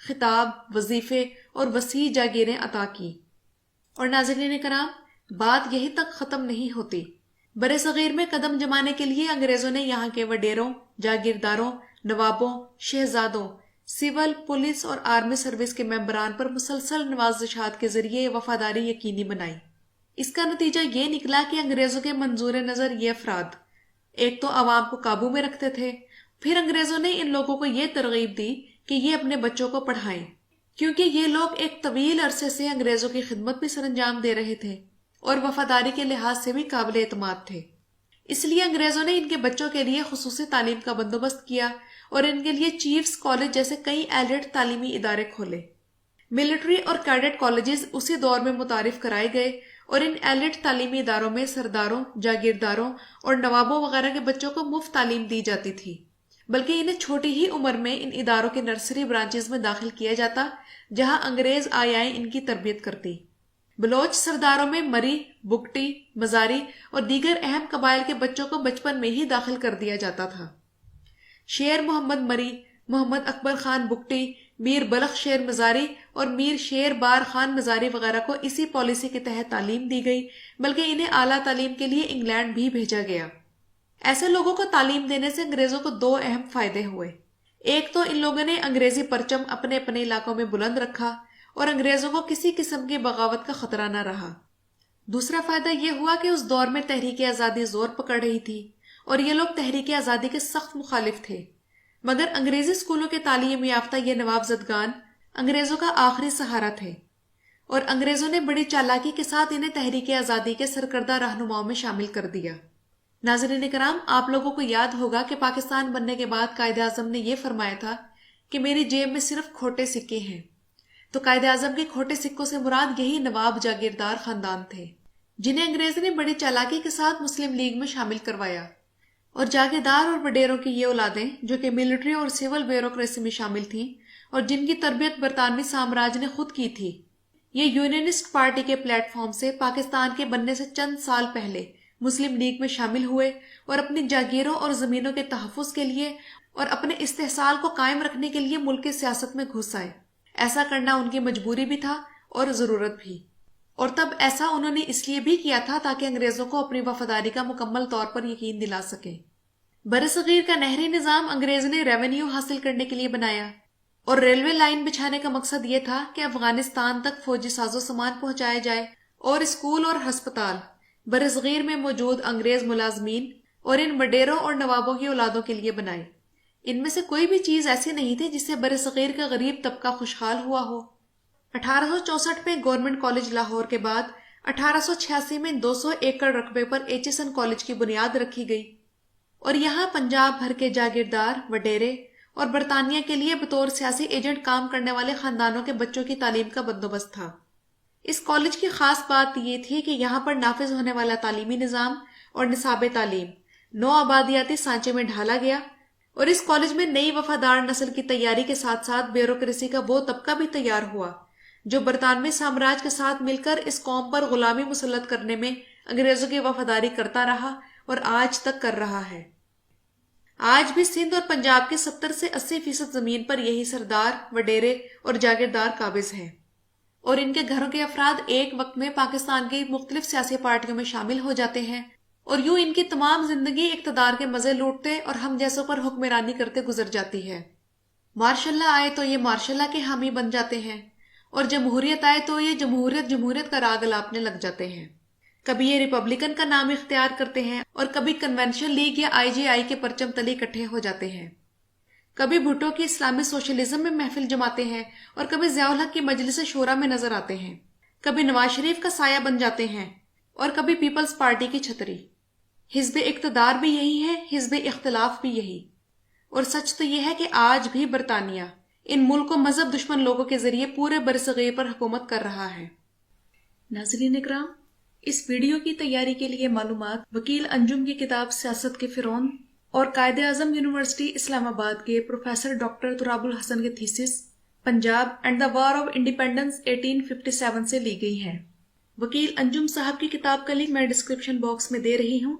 خطاب، وظیفے اور وسیع جاگیریں عطا کی۔ اور ناظرین کرام، بات یہی تک ختم نہیں ہوتی۔ برصغیر میں قدم جمانے کے لیے انگریزوں نے یہاں کے وڈیروں، جاگیرداروں، نوابوں، شہزادوں، سول، پولیس اور آرمی سروس کے ممبران پر مسلسل نوازشات کے ذریعے وفاداری یقینی بنائی۔ اس کا نتیجہ یہ نکلا کہ انگریزوں کے منظور نظر یہ افراد ایک تو عوام کو قابو میں رکھتے تھے، پھر انگریزوں نے ان لوگوں کو یہ ترغیب دی کہ یہ اپنے بچوں کو پڑھائیں، کیونکہ یہ لوگ ایک طویل عرصے سے انگریزوں کی خدمت بھی سر انجام دے رہے تھے اور وفاداری کے لحاظ سے بھی قابل اعتماد تھے۔ اس لیے انگریزوں نے ان کے بچوں کے لیے خصوصی تعلیم کا بندوبست کیا اور ان کے لیے چیفز کالج جیسے کئی ایلیٹ تعلیمی ادارے کھولے۔ ملٹری اور کیڈٹ کالجز اسی دور میں متعارف کرائے گئے اور ان ایلیٹ تعلیمی اداروں میں سرداروں، جاگیرداروں اور نوابوں وغیرہ کے بچوں کو مفت تعلیم دی جاتی تھی، بلکہ انہیں چھوٹی ہی عمر میں ان اداروں کے نرسری برانچز میں داخل کیا جاتا جہاں انگریز آیائیں ان کی تربیت کرتی۔ بلوچ سرداروں میں مری، بگٹی، مزاری اور دیگر اہم قبائل کے بچوں کو بچپن میں ہی داخل کر دیا جاتا تھا۔ شیر محمد مری، محمد اکبر خان بگٹی، میر بلخ شیر مزاری اور میر شیر بار خان مزاری وغیرہ کو اسی پالیسی کے تحت تعلیم دی گئی، بلکہ انہیں اعلیٰ تعلیم کے لیے انگلینڈ بھی بھیجا گیا۔ ایسے لوگوں کو تعلیم دینے سے انگریزوں کو دو اہم فائدے ہوئے۔ ایک تو ان لوگوں نے انگریزی پرچم اپنے اپنے علاقوں میں بلند رکھا اور انگریزوں کو کسی قسم کی بغاوت کا خطرہ نہ رہا۔ دوسرا فائدہ یہ ہوا کہ اس دور میں تحریک آزادی زور پکڑ رہی تھی اور یہ لوگ تحریک آزادی کے سخت مخالف تھے، مگر انگریزی اسکولوں کے تعلیم یافتہ یہ نواب زدگان انگریزوں کا آخری سہارا تھے، اور انگریزوں نے بڑی چالاکی کے ساتھ انہیں تحریک آزادی کے سرکردہ رہنماؤں میں شامل کر دیا۔ ناظرین کرام، آپ لوگوں کو یاد ہوگا کہ پاکستان بننے کے بعد قائد اعظم نے یہ فرمایا تھا کہ میری جیب میں صرف کھوٹے سکے ہیں، تو قائد اعظم کے کھوٹے سکوں سے مراد یہی نواب جاگیردار خاندان تھے جنہیں انگریز نے بڑی چالاکی کے ساتھ مسلم لیگ میں شامل کروایا، اور جاگیردار اور وڈیروں کی یہ اولادیں جو کہ ملٹری اور سول بیوروکریسی میں شامل تھیں اور جن کی تربیت برطانوی سامراج نے خود کی تھی، یہ یونینسٹ پارٹی کے پلیٹ فارم سے پاکستان کے بننے سے چند سال پہلے مسلم لیگ میں شامل ہوئے اور اپنی جاگیروں اور زمینوں کے تحفظ کے لیے اور اپنے استحصال کو قائم رکھنے کے لیے ملک کی سیاست میں گھس آئے۔ ایسا کرنا ان کی مجبوری بھی تھا اور ضرورت بھی، اور تب ایسا انہوں نے اس لیے بھی کیا تھا تاکہ انگریزوں کو اپنی وفاداری کا مکمل طور پر یقین دلا سکیں۔ برصغیر کا نہری نظام انگریز نے ریونیو حاصل کرنے کے لیے بنایا، اور ریلوے لائن بچھانے کا مقصد یہ تھا کہ افغانستان تک فوجی ساز و سامان پہنچایا جائے، اور اسکول اور ہسپتال برصغیر میں موجود انگریز ملازمین اور ان وڈیروں اور نوابوں کی اولادوں کے لیے بنائے۔ ان میں سے کوئی بھی چیز ایسی نہیں تھی جس سے برصغیر کا غریب طبقہ خوشحال ہوا ہو۔ 1864 میں گورنمنٹ کالج لاہور کے بعد 1886 میں 200 ایکڑ رقبے پر ایچیسن کالج کی بنیاد رکھی گئی، اور یہاں پنجاب بھر کے جاگیردار، وڈیرے اور برطانیہ کے لیے بطور سیاسی ایجنٹ کام کرنے والے خاندانوں کے بچوں کی تعلیم کا بندوبست تھا۔ اس کالج کی خاص بات یہ تھی کہ یہاں پر نافذ ہونے والا تعلیمی نظام اور نصاب تعلیم نو آبادیاتی سانچے میں ڈھالا گیا، اور اس کالج میں نئی وفادار نسل کی تیاری کے ساتھ ساتھ بیوروکریسی کا وہ طبقہ بھی تیار ہوا جو برطانوی سامراج کے ساتھ مل کر اس قوم پر غلامی مسلط کرنے میں انگریزوں کی وفاداری کرتا رہا اور آج تک کر رہا ہے۔ آج بھی سندھ اور پنجاب کے 70 سے 80% زمین پر یہی سردار، وڈیرے اور جاگیردار قابض ہیں، اور ان کے گھروں کے افراد ایک وقت میں پاکستان کی مختلف سیاسی پارٹیوں میں شامل ہو جاتے ہیں، اور یوں ان کی تمام زندگی اقتدار کے مزے لوٹتے اور ہم جیسوں پر حکمرانی کرتے گزر جاتی ہے۔ ماشاء اللہ آئے تو یہ ماشاء اللہ کے حامی بن جاتے ہیں، اور جمہوریت آئے تو یہ جمہوریت کا راگ الاپنے لگ جاتے ہیں۔ کبھی یہ ریپبلکن کا نام اختیار کرتے ہیں اور کبھی کنونشن لیگ یا IGI کے پرچم تلے اکٹھے ہو جاتے ہیں، کبھی بھٹو کی اسلامی سوشلزم میں محفل جماتے ہیں اور کبھی ضیاء الحق کی مجلس شورا میں نظر آتے ہیں، کبھی نواز شریف کا سایہ بن جاتے ہیں اور کبھی پیپلز پارٹی کی چھتری۔ حزب اقتدار بھی یہی ہے، حزب اختلاف بھی یہی، اور سچ تو یہ ہے کہ آج بھی برطانیہ ان ملک و مذہب دشمن لوگوں کے ذریعے پورے برصغیر پر حکومت کر رہا ہے۔ ناظرین اکرام، اس ویڈیو کی تیاری کے لیے معلومات وکیل انجم کی کتاب سیاست کے فرعون اور قائد اعظم یونیورسٹی اسلام آباد کے پروفیسر ڈاکٹر تراب الحسن کے thesis Punjab and the war of independence 1857 سے لی گئی ہیں۔ وکیل انجم صاحب کی کتاب کا لنک میں ڈسکرپشن باکس میں دے رہی ہوں،